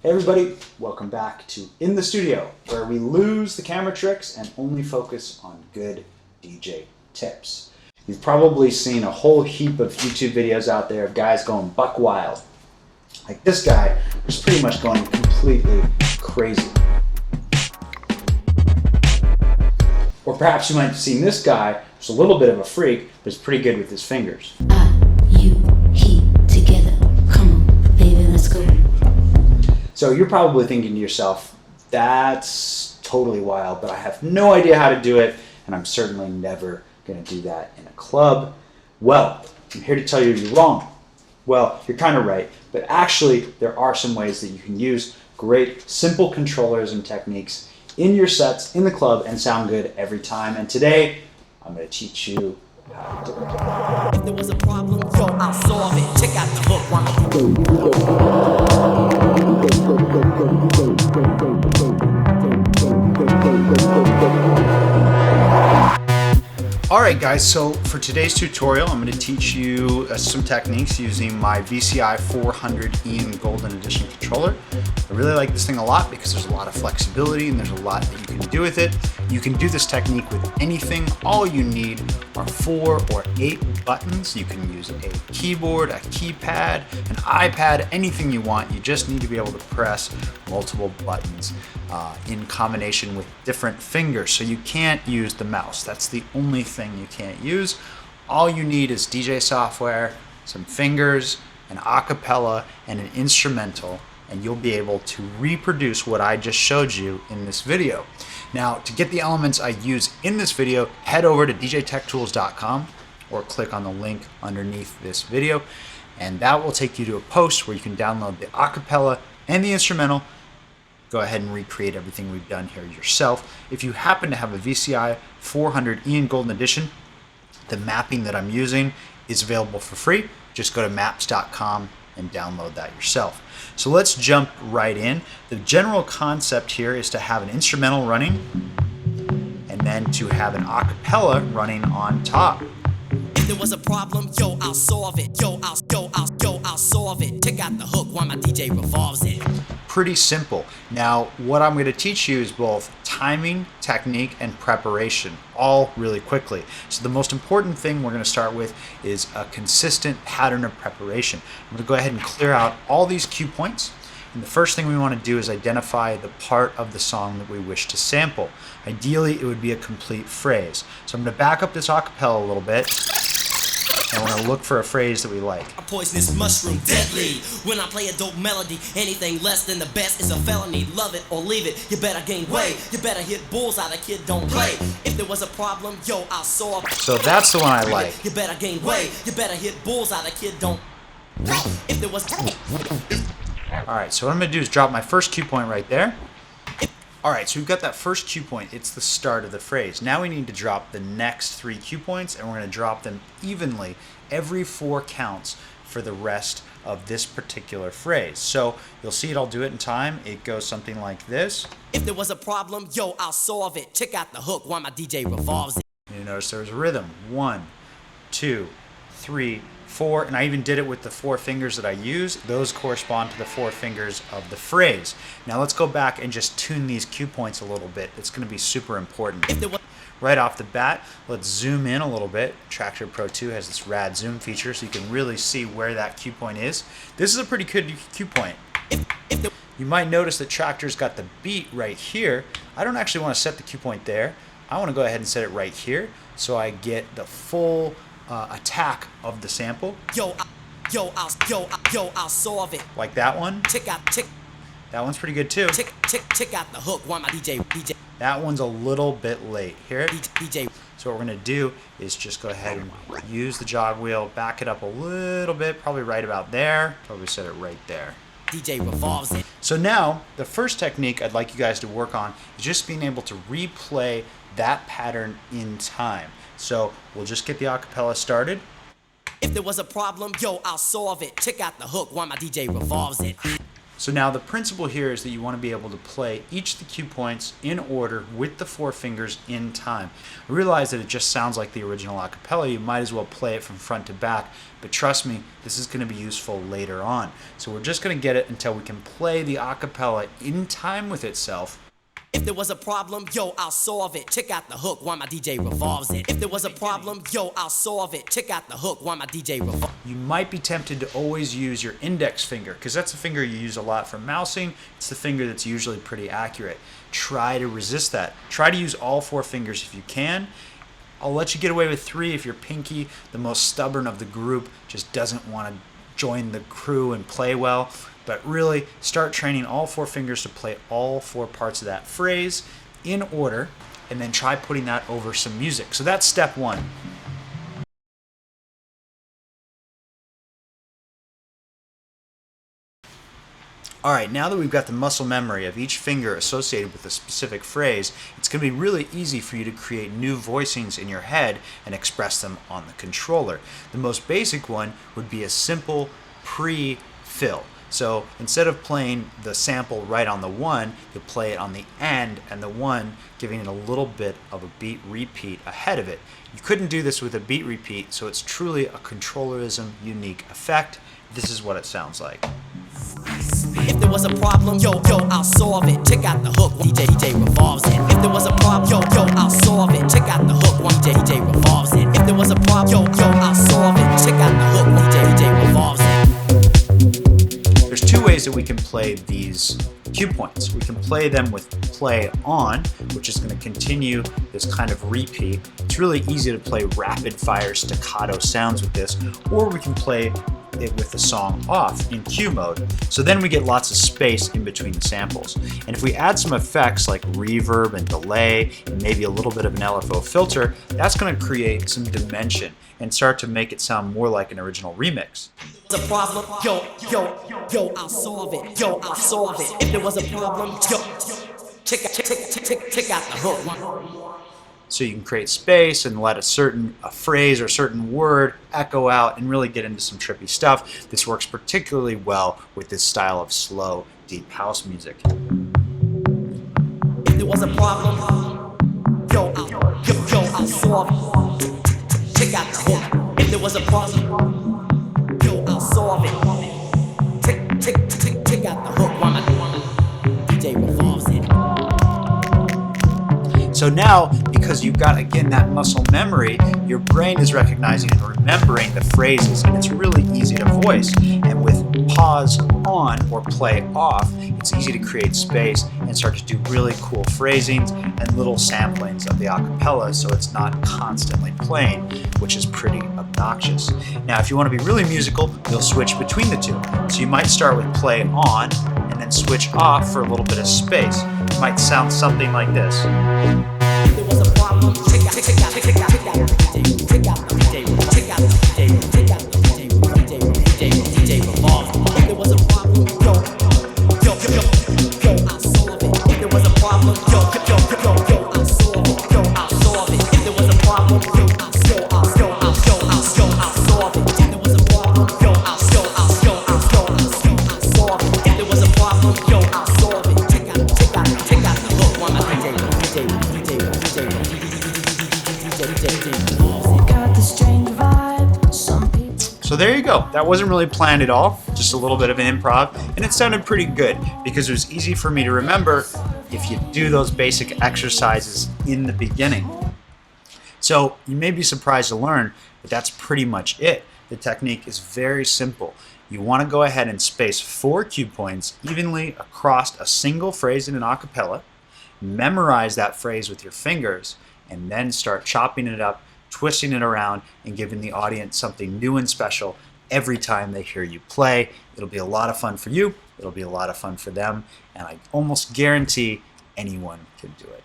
Hey everybody, welcome back to In the Studio, where we lose the camera tricks and only focus on good DJ tips. You've probably seen a whole heap of YouTube videos out there of guys going buck wild. Like this guy was pretty much going completely crazy. Or perhaps you might have seen this guy, who's a little bit of a freak, but is pretty good with his fingers. So you're probably thinking to yourself, that's totally wild, but I have no idea how to do it, and I'm certainly never going to do that in a club. Well, I'm here to tell you you're wrong. Well, you're kind of right, but actually there are some ways that you can use great, simple controllerism techniques in your sets, in the club, and sound good every time. And today, I'm going to teach you how to do it. If there was a problem, yo, I'll solve it. Check out the hook while I'm Alright guys, so for today's tutorial I'm going to teach you some techniques using my VCI 400E in Golden Edition controller. I really like this thing a lot because there's a lot of flexibility and there's a lot that you can do with it. You can do this technique with anything. All you need are 4 or 8 buttons. You can use a keyboard, a keypad, an iPad, anything you want. You just need to be able to press multiple buttons in combination with different fingers. So you can't use the mouse. That's the only thing you can't use. All you need is DJ software, some fingers, an acapella, and an instrumental, and you'll be able to reproduce what I just showed you in this video. Now, to get the elements I use in this video, head over to djtechtools.com or click on the link underneath this video, and that will take you to a post where you can download the acapella and the instrumental. Go ahead and recreate everything we've done here yourself. If you happen to have a VCI 400E in Golden Edition, the mapping that I'm using is available for free. Just go to maps.com and download that yourself. So let's jump right in. The general concept here is to have an instrumental running and then to have an acapella running on top. If there was a problem, yo, I'll solve it. I'll solve it. Check out the hook while my DJ revolves it. Pretty simple. Now, what I'm going to teach you is both timing, technique, and preparation, all really quickly. So the most important thing we're going to start with is a consistent pattern of preparation. I'm going to go ahead and clear out all these cue points. And the first thing we want to do is identify the part of the song that we wish to sample. Ideally, it would be a complete phrase. So I'm going to back up this acapella a little bit. And we're going to look for a phrase that we like. A poisonous mushroom, deadly. When I play a dope melody, anything less than the best is a felony. Love it or leave it, you better gain weight. You better hit bullseye, the kid don't play. If there was a problem, yo, I'll solve it. So that's the one I like. You better gain weight. You better hit bullseye, the kid don't play. If there was... Alright, so what I'm going to do is drop my first cue point right there. Alright, so we've got that first cue point. It's the start of the phrase. Now we need to drop the next 3 cue points, and we're going to drop them evenly every 4 counts for the rest of this particular phrase. So you'll see it, I'll do it in time. It goes something like this. If there was a problem, yo, I'll solve it. Check out the hook while my DJ revolves it. You notice there's a rhythm. 1, 2, 3, 4, and I even did it with the 4 fingers that I use. Those correspond to the 4 fingers of the phrase. Now let's go back and just tune these cue points a little bit. It's going to be super important. Right off the bat, let's zoom in a little bit. Traktor Pro 2 has this rad zoom feature, so you can really see where that cue point is. This is a pretty good cue point. You might notice that Traktor's got the beat right here. I don't actually want to set the cue point there. I want to go ahead and set it right here so I get the full attack of the sample. I'll solve it. Like that one. That one's pretty good too. Check out the hook while my DJ. That one's a little bit late. Hear it? DJ. So what we're going to do is just go ahead and use the jog wheel, back it up a little bit, probably right about there. Probably set it right there. DJ revolves it. So now, the first technique I'd like you guys to work on is just being able to replay that pattern in time. So we'll just get the acapella started. If there was a problem, yo, I'll solve it. Check out the hook while my DJ revolves it. So now the principle here is that you want to be able to play each of the cue points in order with the 4 fingers in time. I realize that it just sounds like the original a cappella. You might as well play it from front to back, but trust me, this is going to be useful later on. So we're just going to get it until we can play the a cappella in time with itself. If there was a problem, yo, I'll solve it. Check out the hook while my DJ revolves it. If there was a problem, yo, I'll solve it. Check out the hook while my DJ revolves. You might be tempted to always use your index finger because that's the finger you use a lot for mousing. It's the finger that's usually pretty accurate. Try to resist that. Try to use all 4 fingers if you can. I'll let you get away with 3 if your pinky, the most stubborn of the group, just doesn't want to join the crew and play well. But really, start training all 4 fingers to play all 4 parts of that phrase in order, and then try putting that over some music. So that's step 1. All right, now that we've got the muscle memory of each finger associated with a specific phrase, it's going to be really easy for you to create new voicings in your head and express them on the controller. The most basic one would be a simple pre-fill. So instead of playing the sample right on the 1, you'll play it on the end and the 1, giving it a little bit of a beat repeat ahead of it. You couldn't do this with a beat repeat, so it's truly a Controllerism unique effect. This is what it sounds like. If there was a problem, yo, I'll solve it. Check out the hook, DJ revolves it. If there was a problem, yo, I'll solve it. Check out the hook, DJ revolves it. If there was a problem, yo, I'll solve it. Check out the hook, DJ revolves it. There's 2 ways that we can play these cue points. We can play them with play on, which is going to continue this kind of repeat. It's really easy to play rapid fire staccato sounds with this, or we can play it with the song off in cue mode. So then we get lots of space in between the samples. And if we add some effects like reverb and delay and maybe a little bit of an LFO filter, that's going to create some dimension and start to make it sound more like an original remix. The problem, yo, I'll solve it. Yo, I'll solve it. If there was a problem, yo, check out the hook. So you can create space and let a phrase or a certain word echo out and really get into some trippy stuff. This works particularly well with this style of slow, deep house music. If there was a problem, yo, I'll solve it. Check out the hook. If there was a problem, yo, I'll solve it. Check out the hook while my DJ revolves it. So now, because you've got, again, that muscle memory, your brain is recognizing and remembering the phrases, and it's really easy to voice. And with pause on or play off, it's easy to create space and start to do really cool phrasings and little samplings of the a cappella, so it's not constantly playing, which is pretty obnoxious. Now, if you want to be really musical, you'll switch between the 2. So you might start with play on and then switch off for a little bit of space. It might sound something like this. If there was a problem, check out the DJ revolves it. If there was a problem, yo, I'll solve it. If there was a problem, yo, I'll solve it. Yo, I'll solve it. If there was a problem, yo, I'll solve it. If there was a problem, yo, I'll solve it. If there was a problem, yo, I'll solve it. Check out the hook while my DJ got the strange vibe. Some people. So there you go. That wasn't really planned at all, just a little bit of an improv, and it sounded pretty good because it was easy for me to remember if you do those basic exercises in the beginning. So you may be surprised to learn, but that's pretty much it. The technique is very simple. You want to go ahead and space 4 cue points evenly across a single phrase in an a cappella, memorize that phrase with your fingers, and then start chopping it up, twisting it around, and giving the audience something new and special every time they hear you play. It'll be a lot of fun for you, it'll be a lot of fun for them, and I almost guarantee anyone can do it.